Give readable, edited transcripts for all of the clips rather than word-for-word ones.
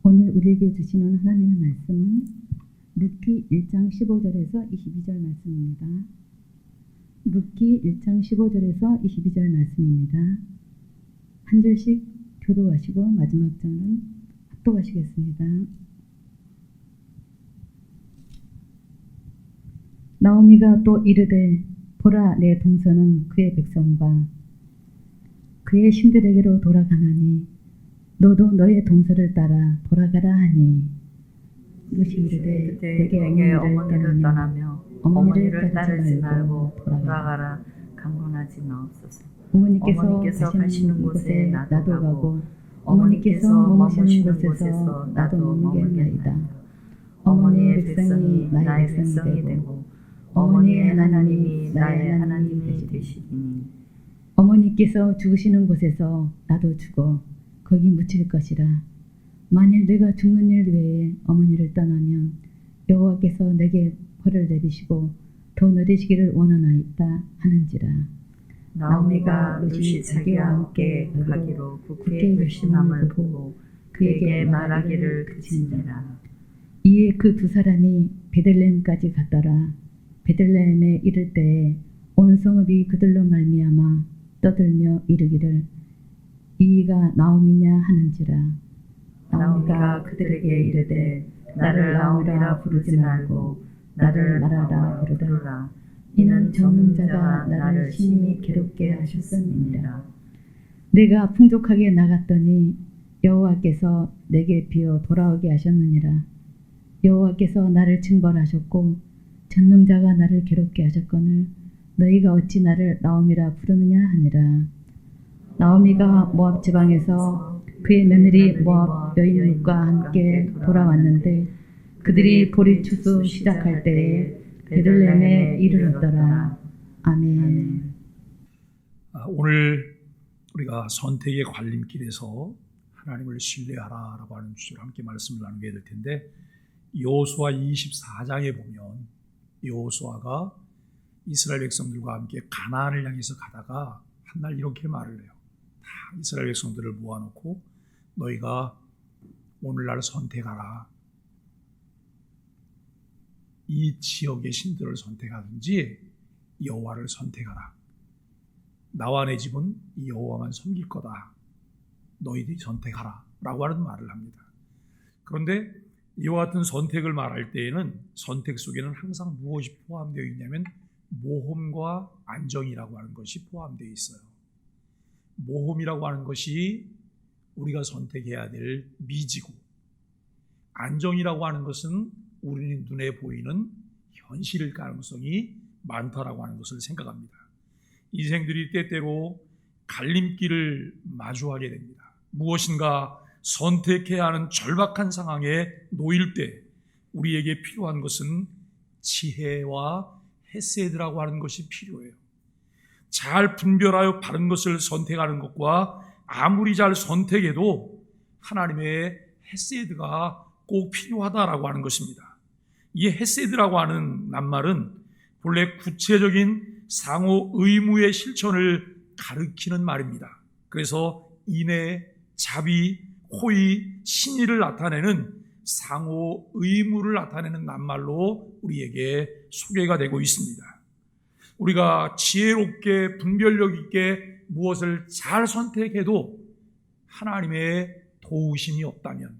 오늘 우리에게 주시는 하나님의 말씀은 룻기 1장 15절에서 22절 말씀입니다. 룻기 1장 15절에서 22절 말씀입니다. 한 절씩 교도하시고 마지막 절은 합독하시겠습니다. 나오미가 또 이르되 보라, 내 동서는 그의 백성과 그의 신들에게로 돌아가나니 너도 너의 동서를 따라 돌아가라 하니 룻이 이르되 내게 어머니를 떠나며 어머니를 따르지 말고 돌아가라 강권하지 마옵소서. 어머니께서 가시는 곳에 나도 가고 어머니께서 머무시는 곳에서 나도 머무겠나이다. 어머니의 백성이 나의 백성이 되고 어머니의 하나님이 나의 하나님이 되시니 어머니께서 죽으시는 곳에서 나도 죽어 거기 묻힐 것이라. 만일 내가 죽는 일 외에 어머니를 떠나면 여호와께서 내게 벌을 내리시고 더 내리시기를 원하나이다 하는지라. 나오미가 룻이 자기와 함께 가기로 굳게 결심함을 보고 그에게 말하기를 그치니라. 이에 그 두 사람이 베들레헴까지 갔더라. 베들레헴에 이를 때에 온 성읍이 그들로 말미암아 떠들며 이르기를 이가 나오미냐 하는지라. 나오미가 그들에게 이르되 나를 나오미라 부르지 말고 나를 마라라 부르라. 이는 전능자가 나를 심히 괴롭게 하셨음이니라. 내가 풍족하게 나갔더니 여호와께서 내게 비어 돌아오게 하셨느니라. 여호와께서 나를 징벌하셨고 전능자가 나를 괴롭게 하셨거늘 너희가 어찌 나를 나오미라 부르느냐 하니라. 나오미가 모압 지방에서 그의 며느리 모압 여인 룻과 함께 돌아왔는데 그들이 보리 추수 시작할 때에 베들레헴에 이르렀더라. 아멘. 오늘 우리가 선택의 관림길에서 하나님을 신뢰하라라고 하는 주제로 함께 말씀을 나누게 될 텐데, 여호수아 24장에 보면 여호수아가 이스라엘 백성들과 함께 가나안을 향해서 가다가 한날 이렇게 말을 해요. 다 이스라엘 백성들을 모아놓고 너희가 오늘날 선택하라. 이 지역의 신들을 선택하든지 여호와를 선택하라. 나와 내 집은 여호와만 섬길 거다. 너희들이 선택하라 라고 하는 말을 합니다. 그런데 이와 같은 선택을 말할 때에는 선택 속에는 항상 무엇이 포함되어 있냐면 모험과 안정이라고 하는 것이 포함되어 있어요. 모험이라고 하는 것이 우리가 선택해야 될 미지고, 안정이라고 하는 것은 우리는 눈에 보이는 현실일 가능성이 많다라고 하는 것을 생각합니다. 인생들이 때때로 갈림길을 마주하게 됩니다. 무엇인가 선택해야 하는 절박한 상황에 놓일 때 우리에게 필요한 것은 지혜와 헤세드라고 하는 것이 필요해요. 잘 분별하여 바른 것을 선택하는 것과 아무리 잘 선택해도 하나님의 헤세드가 꼭 필요하다라고 하는 것입니다. 이 헤세드라고 하는 낱말은 본래 구체적인 상호 의무의 실천을 가리키는 말입니다. 그래서 인애, 자비, 호의, 신의를 나타내는 상호 의무를 나타내는 낱말로 우리에게 소개가 되고 있습니다. 우리가 지혜롭게 분별력 있게 무엇을 잘 선택해도 하나님의 도우심이 없다면,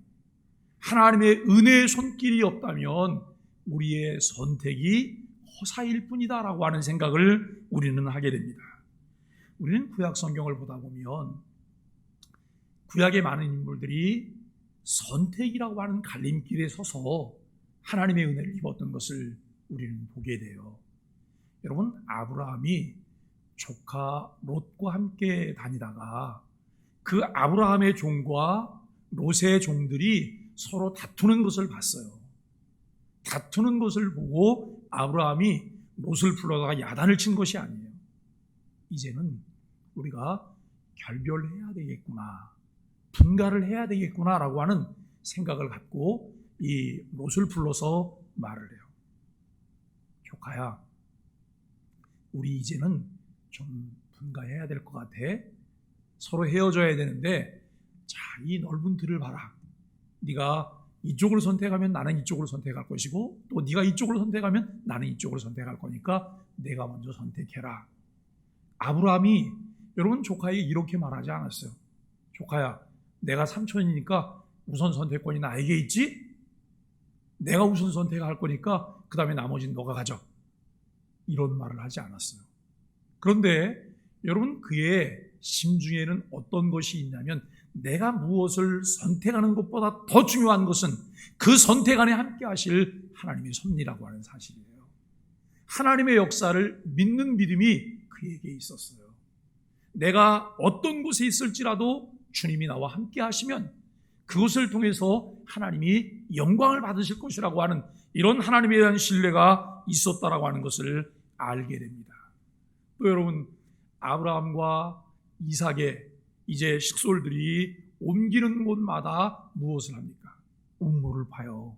하나님의 은혜의 손길이 없다면 우리의 선택이 허사일 뿐이다라고 하는 생각을 우리는 하게 됩니다. 우리는 구약 성경을 보다 보면 구약의 많은 인물들이 선택이라고 하는 갈림길에 서서 하나님의 은혜를 입었던 것을 우리는 보게 돼요. 여러분, 아브라함이 조카 롯과 함께 다니다가 그 아브라함의 종과 롯의 종들이 서로 다투는 것을 봤어요. 다투는 것을 보고 아브라함이 롯을 불러다가 야단을 친 것이 아니에요. 이제는 우리가 결별해야 되겠구나, 분가를 해야 되겠구나라고 하는 생각을 갖고 이 롯을 불러서 말을 해요. 조카야, 우리 이제는 좀 분가해야 될 것 같아. 서로 헤어져야 되는데, 자, 이 넓은 들을 봐라. 네가 이쪽을 선택하면 나는 이쪽을 선택할 것이고 또 네가 이쪽을 선택하면 나는 이쪽을 선택할 거니까 내가 먼저 선택해라. 아브라함이 여러분 조카에게 이렇게 말하지 않았어요. 조카야, 내가 삼촌이니까 우선 선택권이 나에게 있지? 내가 우선 선택할 거니까 그 다음에 나머지는 너가 가져. 이런 말을 하지 않았어요. 그런데 여러분 그의 심중에는 어떤 것이 있냐면 내가 무엇을 선택하는 것보다 더 중요한 것은 그 선택 안에 함께 하실 하나님의 섭리라고 하는 사실이에요. 하나님의 역사를 믿는 믿음이 그에게 있었어요. 내가 어떤 곳에 있을지라도 주님이 나와 함께 하시면 그것을 통해서 하나님이 영광을 받으실 것이라고 하는 이런 하나님에 대한 신뢰가 있었다라고 하는 것을 알게 됩니다. 또 여러분 아브라함과 이삭의 이제 식솔들이 옮기는 곳마다 무엇을 합니까? 음모를 파요.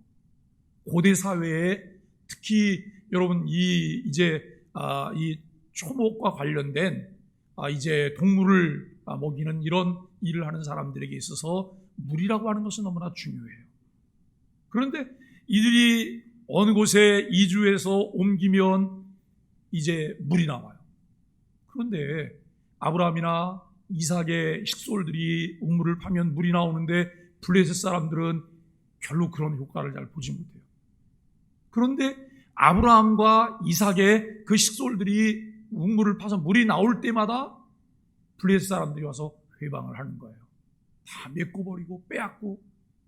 고대 사회에 특히 여러분 이 초목과 관련된 이제 동물을 먹이는 이런 일을 하는 사람들에게 있어서 물이라고 하는 것은 너무나 중요해요. 그런데 이들이 어느 곳에 이주해서 옮기면 이제 물이 나와요. 그런데 아브라함이나 이삭의 식솔들이 우물을 파면 물이 나오는데 블레셋 사람들은 별로 그런 효과를 잘 보지 못해요. 그런데 아브라함과 이삭의 그 식솔들이 우물을 파서 물이 나올 때마다 블레셋 사람들이 와서 회방을 하는 거예요. 다 메꿔버리고 빼앗고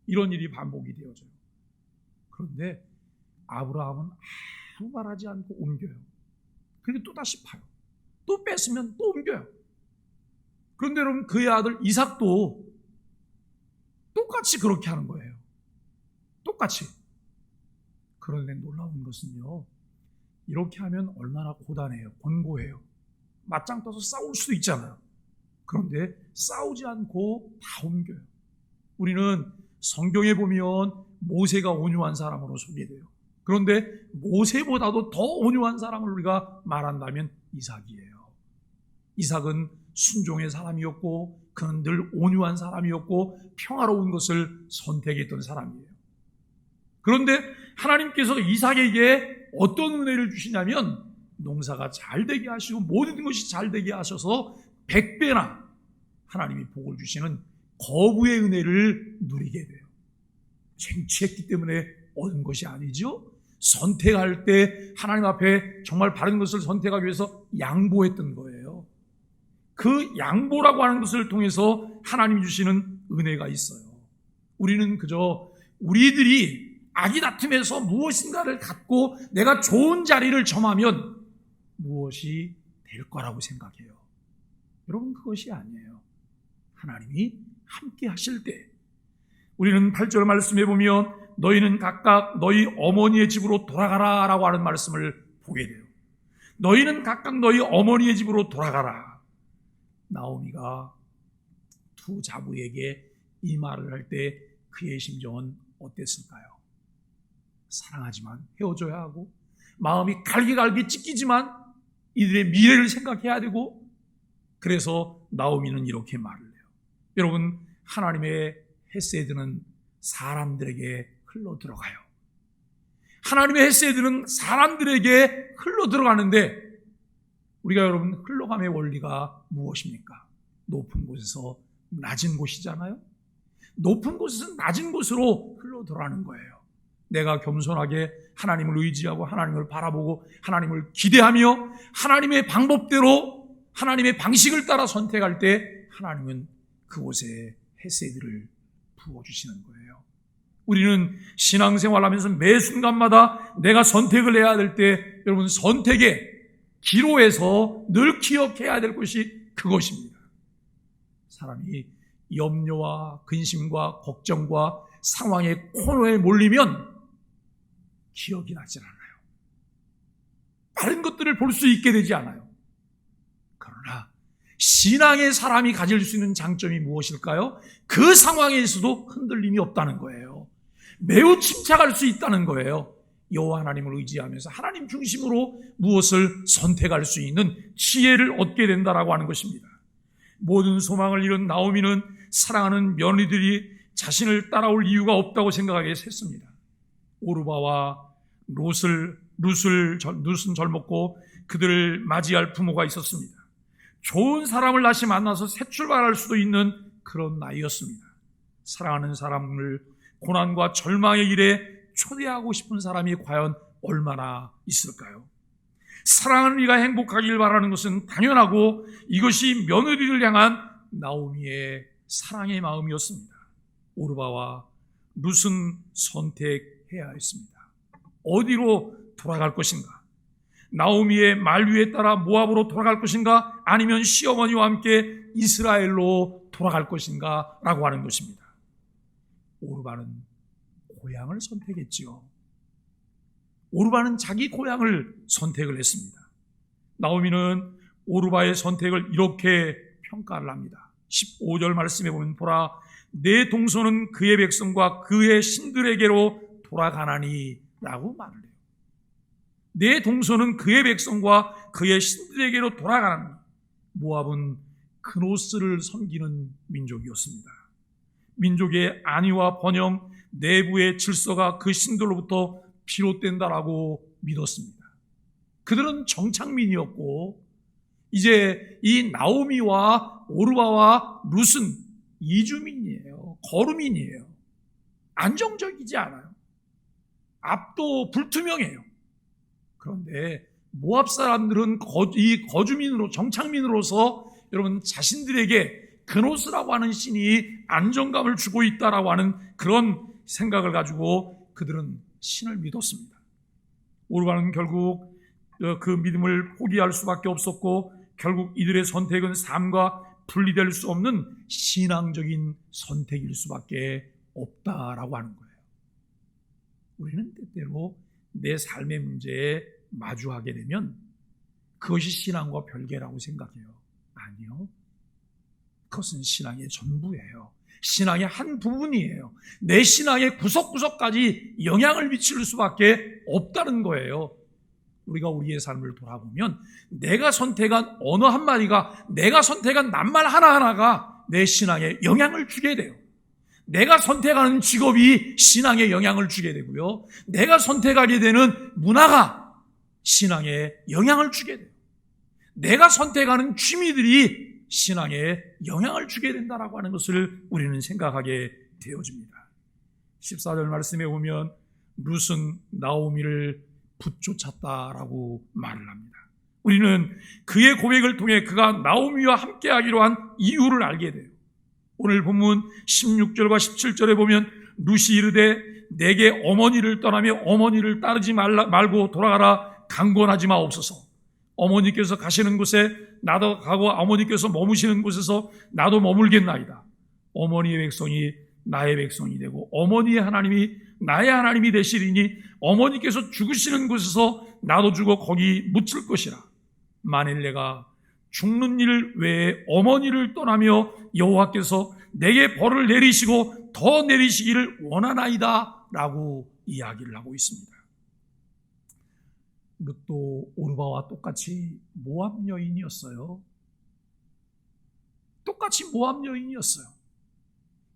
이런 일이 반복이 되어져요. 그런데 아브라함은 아무 말하지 않고 옮겨요. 그리고 또 다시 파요. 또 뺐으면 또 옮겨요. 그런데 여러분 그의 아들 이삭도 똑같이 그렇게 하는 거예요. 똑같이. 그런데 놀라운 것은요, 이렇게 하면 얼마나 고단해요. 권고해요. 맞짱 떠서 싸울 수도 있잖아요. 그런데 싸우지 않고 다 옮겨요. 우리는 성경에 보면 모세가 온유한 사람으로 소개돼요. 그런데 모세보다도 더 온유한 사람을 우리가 말한다면 이삭이에요. 이삭은 순종의 사람이었고 그는 늘 온유한 사람이었고 평화로운 것을 선택했던 사람이에요. 그런데 하나님께서 이삭에게 어떤 은혜를 주시냐면 농사가 잘 되게 하시고 모든 것이 잘 되게 하셔서 100배나 하나님이 복을 주시는 거부의 은혜를 누리게 돼요. 쟁취했기 때문에 얻은 것이 아니죠. 선택할 때 하나님 앞에 정말 바른 것을 선택하기 위해서 양보했던 거예요. 그 양보라고 하는 것을 통해서 하나님이 주시는 은혜가 있어요. 우리는 그저 우리들이 악이 다툼에서 무엇인가를 갖고 내가 좋은 자리를 점하면 무엇이 될 거라고 생각해요. 여러분 그것이 아니에요. 하나님이 함께 하실 때 우리는 8절 말씀에 보면 너희는 각각 너희 어머니의 집으로 돌아가라 라고 하는 말씀을 보게 돼요. 너희는 각각 너희 어머니의 집으로 돌아가라. 나오미가 두 자부에게 이 말을 할 때 그의 심정은 어땠을까요? 사랑하지만 헤어져야 하고 마음이 갈기갈기 찢기지만 이들의 미래를 생각해야 되고 그래서 나오미는 이렇게 말을 해요. 여러분 하나님의 헤세드는 사람들에게 흘러 들어가요. 하나님의 헤세드는 사람들에게 흘러 들어가는데 우리가 여러분 흘러감의 원리가 무엇입니까? 높은 곳에서 낮은 곳이잖아요. 높은 곳에서 낮은 곳으로 흘러 들어가는 거예요. 내가 겸손하게 하나님을 의지하고 하나님을 바라보고 하나님을 기대하며 하나님의 방법대로 하나님의 방식을 따라 선택할 때 하나님은 그곳에 헤세드를 부어주시는 거예요. 우리는 신앙생활하면서 매 순간마다 내가 선택을 해야 될 때 여러분 선택의 기로에서 늘 기억해야 될 것이 그것입니다. 사람이 염려와 근심과 걱정과 상황의 코너에 몰리면 기억이 나질 않아요. 다른 것들을 볼 수 있게 되지 않아요. 그러나 신앙의 사람이 가질 수 있는 장점이 무엇일까요? 그 상황에서도 흔들림이 없다는 거예요. 매우 침착할 수 있다는 거예요. 여호와 하나님을 의지하면서 하나님 중심으로 무엇을 선택할 수 있는 지혜를 얻게 된다라고 하는 것입니다. 모든 소망을 잃은 나오미는 사랑하는 며느리들이 자신을 따라올 이유가 없다고 생각하게 했습니다. 오르바와 룻은 젊었고 그들을 맞이할 부모가 있었습니다. 좋은 사람을 다시 만나서 새 출발할 수도 있는 그런 나이였습니다. 사랑하는 사람을 고난과 절망의 일에 초대하고 싶은 사람이 과연 얼마나 있을까요? 사랑하는 이가 행복하길 바라는 것은 당연하고 이것이 며느리를 향한 나오미의 사랑의 마음이었습니다. 오르바와 룻은 선택해야 했습니다. 어디로 돌아갈 것인가? 나오미의 만류에 따라 모압으로 돌아갈 것인가? 아니면 시어머니와 함께 이스라엘로 돌아갈 것인가? 라고 하는 것입니다. 오르바는 고향을 선택했지요. 오르바는 자기 고향을 선택을 했습니다. 나오미는 오르바의 선택을 이렇게 평가를 합니다. 15절 말씀에 보면 보라 내 동서는 그의 백성과 그의 신들에게로 돌아가나니 라고 말을 해요. 내 동서는 그의 백성과 그의 신들에게로 돌아가나니. 모압은 그노스를 섬기는 민족이었습니다. 민족의 안위와 번영, 내부의 질서가 그 신들로부터 비롯된다라고 믿었습니다. 그들은 정착민이었고 이제 이 나오미와 오르바와 룻은 이주민이에요. 거류민이에요. 안정적이지 않아요. 앞도 불투명해요. 그런데 모압 사람들은 이 거주민으로 정착민으로서 여러분 자신들에게 그노스라고 하는 신이 안정감을 주고 있다라고 하는 그런 생각을 가지고 그들은 신을 믿었습니다. 오르바는 결국 그 믿음을 포기할 수밖에 없었고 결국 이들의 선택은 삶과 분리될 수 없는 신앙적인 선택일 수밖에 없다라고 하는 거예요. 우리는 때때로 내 삶의 문제에 마주하게 되면 그것이 신앙과 별개라고 생각해요. 아니요. 그것은 신앙의 전부예요. 신앙의 한 부분이에요. 내 신앙의 구석구석까지 영향을 미칠 수밖에 없다는 거예요. 우리가 우리의 삶을 돌아보면 내가 선택한 언어 한마디가, 내가 선택한 낱말 하나하나가 내 신앙에 영향을 주게 돼요. 내가 선택하는 직업이 신앙에 영향을 주게 되고요. 내가 선택하게 되는 문화가 신앙에 영향을 주게 돼요. 내가 선택하는 취미들이 신앙에 영향을 주게 된다라고 하는 것을 우리는 생각하게 되어집니다. 14절 말씀에 보면 룻은 나오미를 붙쫓았다라고 말을 합니다. 우리는 그의 고백을 통해 그가 나오미와 함께하기로 한 이유를 알게 돼요. 오늘 본문 16절과 17절에 보면 룻이 이르되 내게 어머니를 떠나며 어머니를 따르지 말고 돌아가라. 강권하지 마옵소서. 어머니께서 가시는 곳에 나도 가고 어머니께서 머무시는 곳에서 나도 머물겠나이다. 어머니의 백성이 나의 백성이 되고 어머니의 하나님이 나의 하나님이 되시리니 어머니께서 죽으시는 곳에서 나도 죽어 거기 묻힐 것이라. 만일 내가 죽는 일 외에 어머니를 떠나며 여호와께서 내게 벌을 내리시고 더 내리시기를 원하나이다 라고 이야기를 하고 있습니다. 룻도 오르바와 똑같이 모압 여인이었어요. 똑같이 모압 여인이었어요.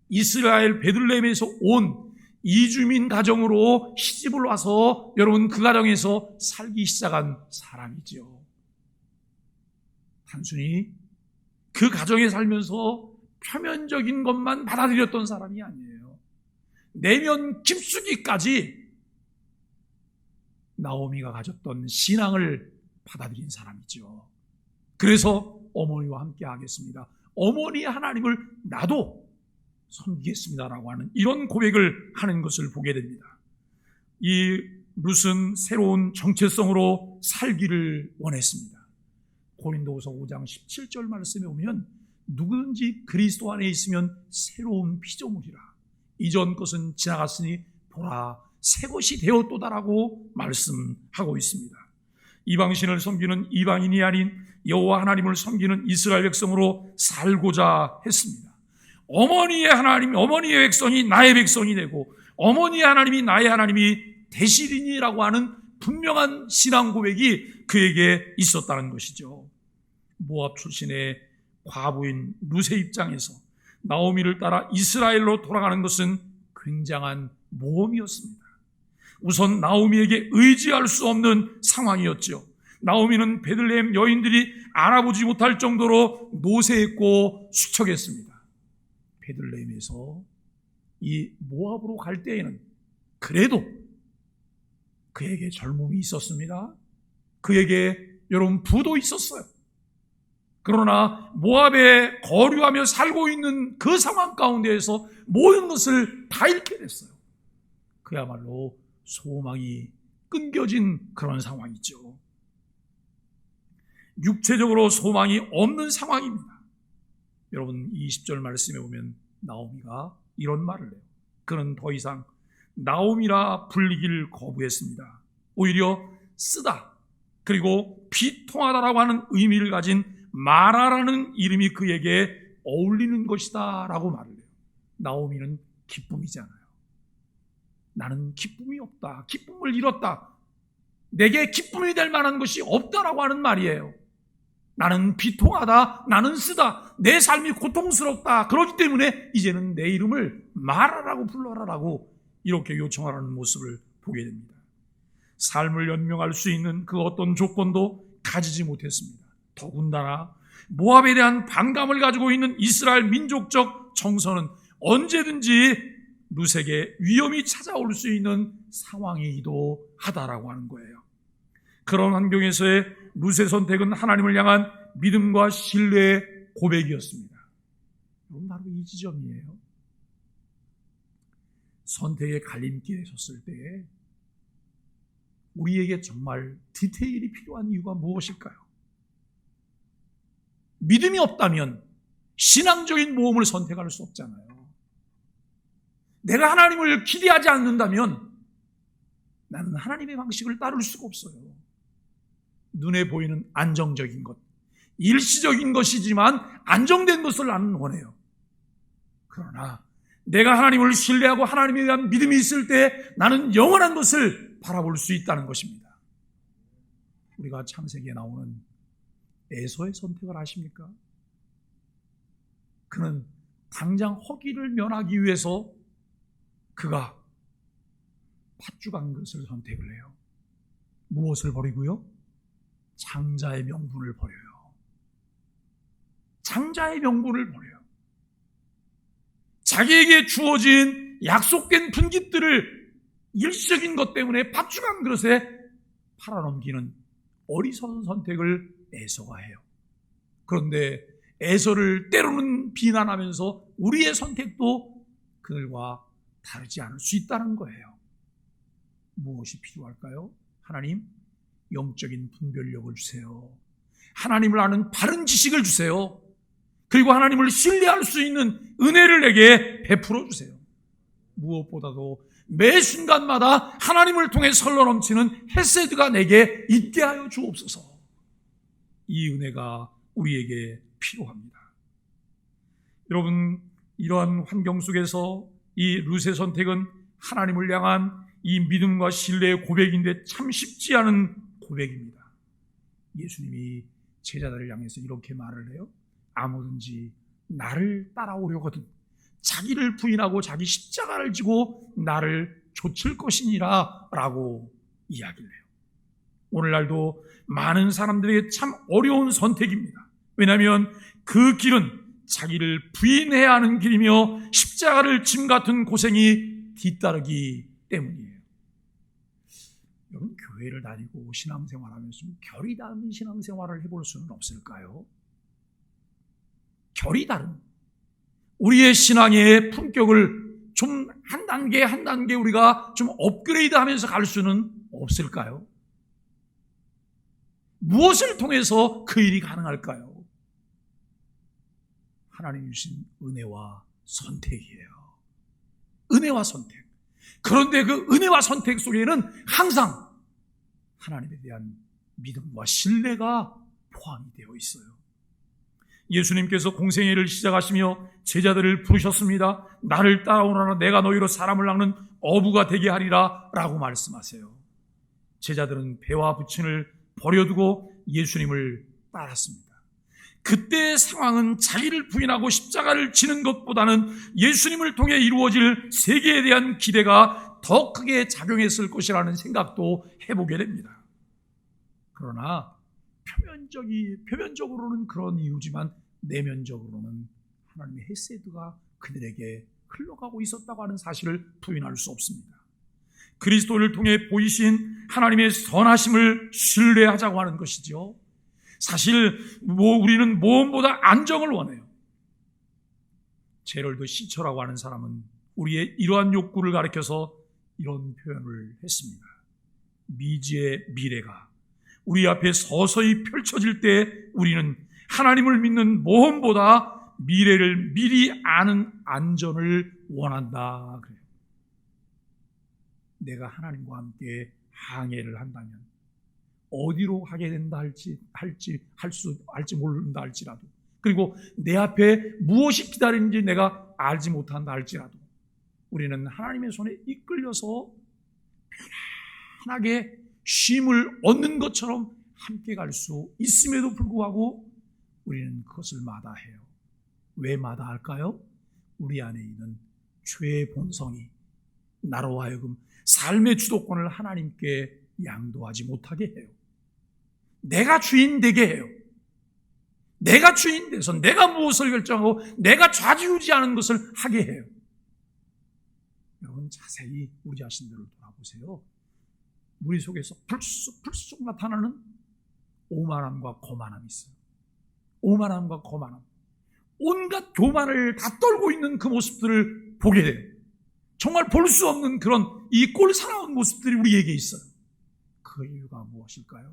이스라엘 베들레헴에서 온 이주민 가정으로 시집을 와서 여러분 그 가정에서 살기 시작한 사람이죠. 단순히 그 가정에 살면서 표면적인 것만 받아들였던 사람이 아니에요. 내면 깊숙이까지 나오미가 가졌던 신앙을 받아들인 사람이죠. 그래서 어머니와 함께 하겠습니다. 어머니의 하나님을 나도 섬기겠습니다라고 하는 이런 고백을 하는 것을 보게 됩니다. 이 룻은 새로운 정체성으로 살기를 원했습니다. 고린도후서 5장 17절 말씀에 보면 누구든지 그리스도 안에 있으면 새로운 피조물이라. 이전 것은 지나갔으니 보라 새 것이 되었도다라고 말씀하고 있습니다. 이방신을 섬기는 이방인이 아닌 여호와 하나님을 섬기는 이스라엘 백성으로 살고자 했습니다. 어머니의 하나님, 어머니의 백성이 나의 백성이 되고 어머니의 하나님이 나의 하나님이 되시리니라고 하는 분명한 신앙 고백이 그에게 있었다는 것이죠. 모압 출신의 과부인 룻의 입장에서 나오미를 따라 이스라엘로 돌아가는 것은 굉장한 모험이었습니다. 우선 나오미에게 의지할 수 없는 상황이었죠. 나오미는 베들레헴 여인들이 알아보지 못할 정도로 노쇠했고 수척했습니다. 베들레헴에서 이 모압으로 갈 때에는 그래도 그에게 젊음이 있었습니다. 그에게 여러분 부도 있었어요. 그러나 모압에 거류하며 살고 있는 그 상황 가운데에서 모든 것을 다 잃게 됐어요. 그야말로 소망이 끊겨진 그런 상황이죠. 육체적으로 소망이 없는 상황입니다. 여러분 20절 말씀에 보면 나오미가 이런 말을 해요. 그는 더 이상 나오미라 불리기를 거부했습니다. 오히려 쓰다 그리고 비통하다라고 하는 의미를 가진 마라라는 이름이 그에게 어울리는 것이다 라고 말을 해요. 나오미는 기쁨이잖아요. 나는 기쁨이 없다. 기쁨을 잃었다. 내게 기쁨이 될 만한 것이 없다라고 하는 말이에요. 나는 비통하다. 나는 쓰다. 내 삶이 고통스럽다. 그렇기 때문에 이제는 내 이름을 마라라고 불러라라고 이렇게 요청하라는 모습을 보게 됩니다. 삶을 연명할 수 있는 그 어떤 조건도 가지지 못했습니다. 더군다나 모압에 대한 반감을 가지고 있는 이스라엘 민족적 정서는 언제든지 룻에게 위험이 찾아올 수 있는 상황이기도 하다라고 하는 거예요. 그런 환경에서의 룻의 선택은 하나님을 향한 믿음과 신뢰의 고백이었습니다. 이건 바로 이 지점이에요. 선택의 갈림길에 섰을 때 우리에게 정말 디테일이 필요한 이유가 무엇일까요? 믿음이 없다면 신앙적인 모험을 선택할 수 없잖아요. 내가 하나님을 기대하지 않는다면 나는 하나님의 방식을 따를 수가 없어요. 눈에 보이는 안정적인 것, 일시적인 것이지만 안정된 것을 나는 원해요. 그러나 내가 하나님을 신뢰하고 하나님에 대한 믿음이 있을 때 나는 영원한 것을 바라볼 수 있다는 것입니다. 우리가 창세기에 나오는 에서의 선택을 아십니까? 그는 당장 허기를 면하기 위해서 그가 팥죽한 것을 선택을 해요. 무엇을 버리고요? 장자의 명분을 버려요. 장자의 명분을 버려요. 자기에게 주어진 약속된 분깃들을 일시적인 것 때문에 팥죽한 그릇에 팔아넘기는 어리석은 선택을 에서가 해요. 그런데 에서를 때로는 비난하면서 우리의 선택도 그들과 다르지 않을 수 있다는 거예요. 무엇이 필요할까요? 하나님, 영적인 분별력을 주세요. 하나님을 아는 바른 지식을 주세요. 그리고 하나님을 신뢰할 수 있는 은혜를 내게 베풀어 주세요. 무엇보다도 매 순간마다 하나님을 통해 설러 넘치는 헤세드가 내게 있게 하여 주옵소서. 이 은혜가 우리에게 필요합니다. 여러분, 이러한 환경 속에서 이 룻의 선택은 하나님을 향한 이 믿음과 신뢰의 고백인데 참 쉽지 않은 고백입니다. 예수님이 제자들을 향해서 이렇게 말을 해요. 아무든지 나를 따라오려거든 자기를 부인하고 자기 십자가를 지고 나를 좇을 것이니라 라고 이야기를 해요. 오늘날도 많은 사람들에게 참 어려운 선택입니다. 왜냐하면 그 길은 자기를 부인해야 하는 길이며 십자가를 짐 같은 고생이 뒤따르기 때문이에요. 여러분, 교회를 다니고 신앙생활하면서 결이 다른 신앙생활을 해볼 수는 없을까요? 결이 다른 우리의 신앙의 품격을 좀 한 단계 우리가 좀 업그레이드 하면서 갈 수는 없을까요? 무엇을 통해서 그 일이 가능할까요? 하나님 주신 은혜와 선택이에요. 은혜와 선택. 그런데 그 은혜와 선택 속에는 항상 하나님에 대한 믿음과 신뢰가 포함이 되어 있어요. 예수님께서 공생애를 시작하시며 제자들을 부르셨습니다. 나를 따라오너라 내가 너희로 사람을 낚는 어부가 되게 하리라 라고 말씀하세요. 제자들은 배와 부친을 버려두고 예수님을 따랐습니다. 그때의 상황은 자기를 부인하고 십자가를 지는 것보다는 예수님을 통해 이루어질 세계에 대한 기대가 더 크게 작용했을 것이라는 생각도 해보게 됩니다. 그러나 표면적으로는 그런 이유지만 내면적으로는 하나님의 헤세드가 그들에게 흘러가고 있었다고 하는 사실을 부인할 수 없습니다. 그리스도를 통해 보이신 하나님의 선하심을 신뢰하자고 하는 것이죠. 사실 우리는 무엇보다 안정을 원해요. 제럴드 시처라고 하는 사람은 우리의 이러한 욕구를 가리켜서 이런 표현을 했습니다. 미지의 미래가 우리 앞에 서서히 펼쳐질 때 우리는 하나님을 믿는 모험보다 미래를 미리 아는 안전을 원한다. 그래요. 내가 하나님과 함께 항해를 한다면 어디로 가게 된다 할지 모른다 할지라도, 그리고 내 앞에 무엇이 기다리는지 내가 알지 못한다 할지라도 우리는 하나님의 손에 이끌려서 편안하게 쉼을 얻는 것처럼 함께 갈 수 있음에도 불구하고 우리는 그것을 마다해요. 왜 마다할까요? 우리 안에 있는 죄의 본성이 나로 하여금 삶의 주도권을 하나님께 양도하지 못하게 해요. 내가 주인 되게 해요. 내가 주인 돼서 내가 무엇을 결정하고 내가 좌지우지하는 것을 하게 해요. 여러분 자세히 우리 자신들을 돌아보세요. 우리 속에서 불쑥 나타나는 오만함과 거만함이 있어요. 오만함과 거만함, 온갖 교만을 다 떨고 있는 그 모습들을 보게 돼요. 정말 볼 수 없는 그런 이 꼴사나운 모습들이 우리에게 있어요. 그 이유가 무엇일까요?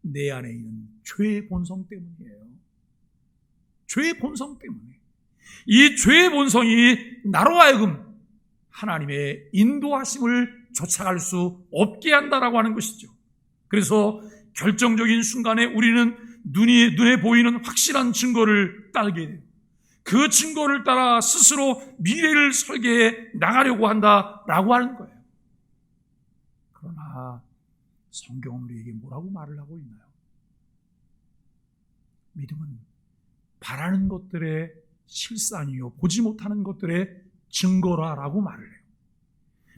내 안에 있는 죄의 본성 때문이에요. 죄의 본성 때문에. 이 죄의 본성이 나로 하여금 하나님의 인도하심을 쫓아갈 수 없게 한다라고 하는 것이죠. 그래서 결정적인 순간에 우리는 눈에 보이는 확실한 증거를 따르게 돼요. 그 증거를 따라 스스로 미래를 설계해 나가려고 한다라고 하는 거예요. 그러나 성경은 우리에게 뭐라고 말을 하고 있나요? 믿음은 바라는 것들의 실상이요 보지 못하는 것들의 증거라라고 말을 해요.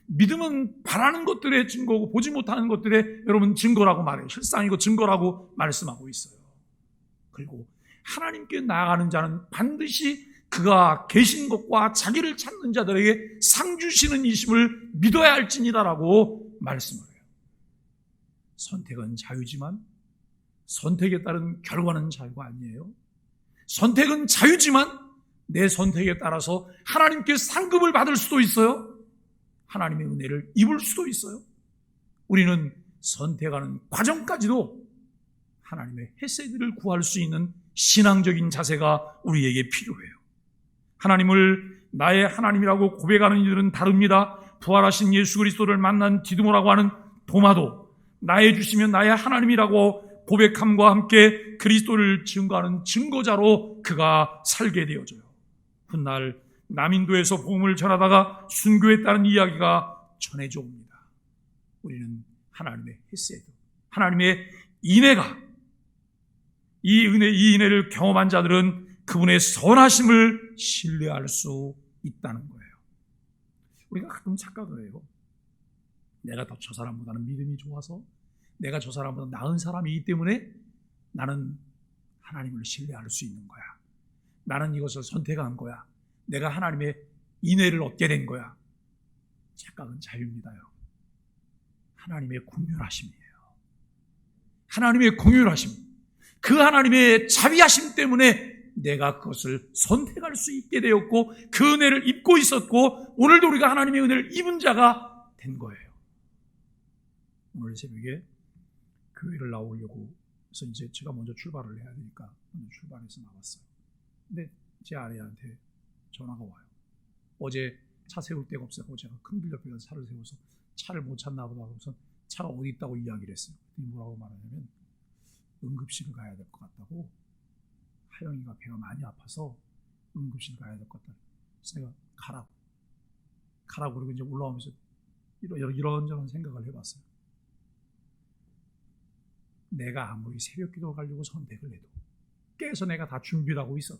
믿음은 바라는 것들의 증거고 보지 못하는 것들의 여러분 증거라고 말해요. 실상이고 증거라고 말씀하고 있어요. 그리고 하나님께 나아가는 자는 반드시 그가 계신 것과 자기를 찾는 자들에게 상 주시는 이심을 믿어야 할지니라라고 말씀을 해요. 선택은 자유지만 선택에 따른 결과는 자유가 아니에요. 선택은 자유지만 내 선택에 따라서 하나님께 상급을 받을 수도 있어요. 하나님의 은혜를 입을 수도 있어요. 우리는 선택하는 과정까지도 하나님의 헤세드를 구할 수 있는 신앙적인 자세가 우리에게 필요해요. 하나님을 나의 하나님이라고 고백하는 이들은 다릅니다. 부활하신 예수 그리스도를 만난 디두모라고 하는 도마도 나의 주시면 나의 하나님이라고 고백함과 함께 그리스도를 증거하는 증거자로 그가 살게 되어져요. 훗날 남인도에서 복음을 전하다가 순교했다는 이야기가 전해져 옵니다. 우리는 하나님의 헤세드, 하나님의 인애가 이 인애를 경험한 자들은 그분의 선하심을 신뢰할 수 있다는 거예요. 우리가 가끔 착각을 해요. 내가 더 저 사람보다는 믿음이 좋아서 내가 저 사람보다 나은 사람이기 때문에 나는 하나님을 신뢰할 수 있는 거야. 나는 이것을 선택한 거야. 내가 하나님의 인애를 얻게 된 거야. 착각은 자유입니다요. 하나님의 공률하심이에요. 하나님의 공률하심, 그 하나님의 자비하심 때문에 내가 그것을 선택할 수 있게 되었고 그 은혜를 입고 있었고 오늘도 우리가 하나님의 은혜를 입은 자가 된 거예요. 오늘 새벽에 교회를 나오려고 해서 이제 제가 먼저 출발을 해야 되니까 먼저 출발해서 나왔어요. 근데 제 아내한테 전화가 와요. 어제 차 세울 데가 없어서 제가 큰 길 옆에 가서 차를 세워서 차를 못 찾나 보다 하고서 차가 어디 있다고 이야기를 했어요. 뭐라고 말하냐면 응급실을 가야 될 것 같다고, 하영이가 배가 많이 아파서 응급실 가야 될 것 같다. 그래서 내가 가라고 그러고 이제 올라오면서 이런저런 생각을 해봤어요. 내가 아무리 새벽 기도 가려고 선택을 해도 밖에서 내가 다 준비를 하고 있어도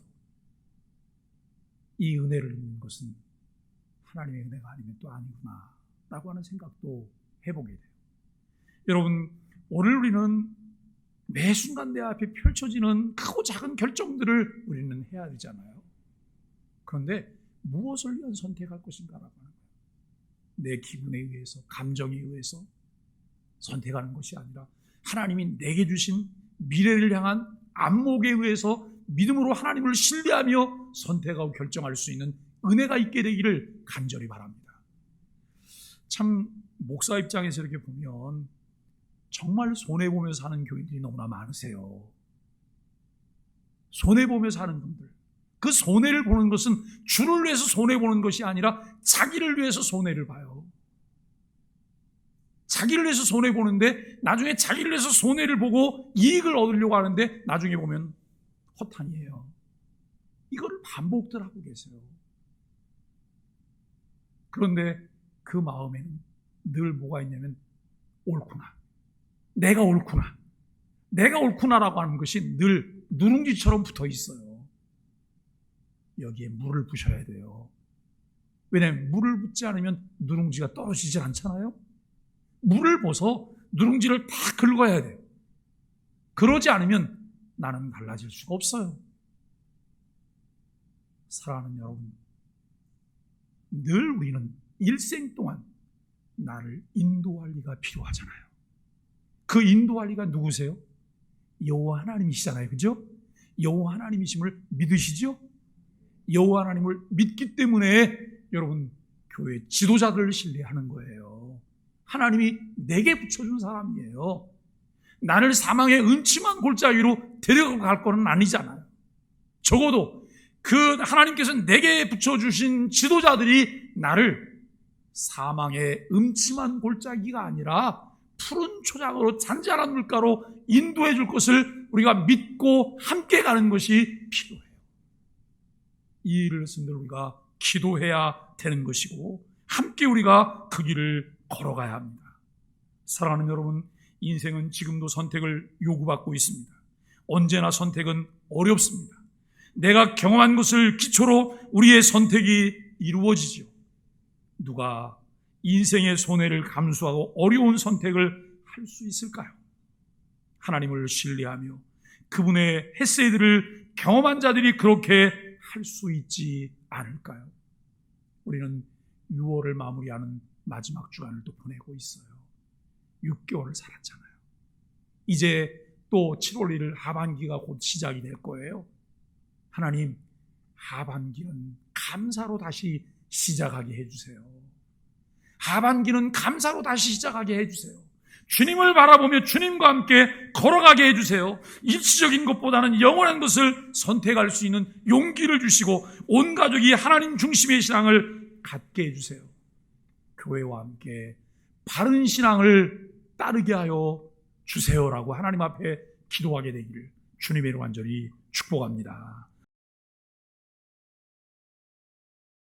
이 은혜를 입는 것은 하나님의 은혜가 아니면 또 아니구나 라고 하는 생각도 해보게 돼요. 여러분, 오늘 우리는 매 순간 내 앞에 펼쳐지는 크고 작은 결정들을 우리는 해야 되잖아요. 그런데 무엇을 위한 선택할 것인가라고 하는 거예요. 내 기분에 의해서, 감정에 의해서 선택하는 것이 아니라 하나님이 내게 주신 미래를 향한 안목에 의해서 믿음으로 하나님을 신뢰하며 선택하고 결정할 수 있는 은혜가 있게 되기를 간절히 바랍니다. 참 목사 입장에서 이렇게 보면 정말 손해보면서 사는 교인들이 너무나 많으세요. 손해보면서 사는 분들, 그 손해를 보는 것은 주를 위해서 손해보는 것이 아니라 자기를 위해서 손해를 봐요. 자기를 위해서 손해보는데 나중에 자기를 위해서 손해를 보고 이익을 얻으려고 하는데 나중에 보면 허탄이에요. 이거를 반복들 하고 계세요. 그런데 그 마음에는 늘 뭐가 있냐면 옳구나, 내가 옳구나, 내가 옳구나라고 하는 것이 늘 누룽지처럼 붙어 있어요. 여기에 물을 부셔야 돼요. 왜냐하면 물을 붓지 않으면 누룽지가 떨어지질 않잖아요. 물을 부어서 누룽지를 다 긁어야 돼요. 그러지 않으면 나는 달라질 수가 없어요. 사랑하는 여러분, 늘 우리는 일생 동안 나를 인도할 이가 필요하잖아요. 그 인도할 이가 누구세요? 여호와 하나님이시잖아요. 그죠? 여호와 하나님이심을 믿으시죠? 여호와 하나님을 믿기 때문에 여러분 교회 지도자들을 신뢰하는 거예요. 하나님이 내게 붙여준 사람이에요. 나를 사망의 음침한 골짜 위로 데려갈 거는 아니잖아요. 적어도 그 하나님께서 내게 붙여주신 지도자들이 나를 사망의 음침한 골짜기가 아니라 푸른 초장으로 잔잔한 물가로 인도해 줄 것을 우리가 믿고 함께 가는 것이 필요해요. 이 일을 했으면 우리가 기도해야 되는 것이고 함께 우리가 그 길을 걸어가야 합니다. 사랑하는 여러분, 인생은 지금도 선택을 요구받고 있습니다. 언제나 선택은 어렵습니다. 내가 경험한 것을 기초로 우리의 선택이 이루어지죠. 누가 인생의 손해를 감수하고 어려운 선택을 할 수 있을까요? 하나님을 신뢰하며 그분의 헤세드를 경험한 자들이 그렇게 할 수 있지 않을까요? 우리는 6월을 마무리하는 마지막 주간을 또 보내고 있어요. 6개월을 살았잖아요. 이제 또 7월 1일 하반기가 곧 시작이 될 거예요. 하나님, 하반기는 감사로 다시 시작하게 해주세요. 하반기는 감사로 다시 시작하게 해주세요. 주님을 바라보며 주님과 함께 걸어가게 해주세요. 일시적인 것보다는 영원한 것을 선택할 수 있는 용기를 주시고 온 가족이 하나님 중심의 신앙을 갖게 해주세요. 교회와 함께 바른 신앙을 따르게 하여 주세요라고 하나님 앞에 기도하게 되기를 주님의 이름으로 간절히 축복합니다.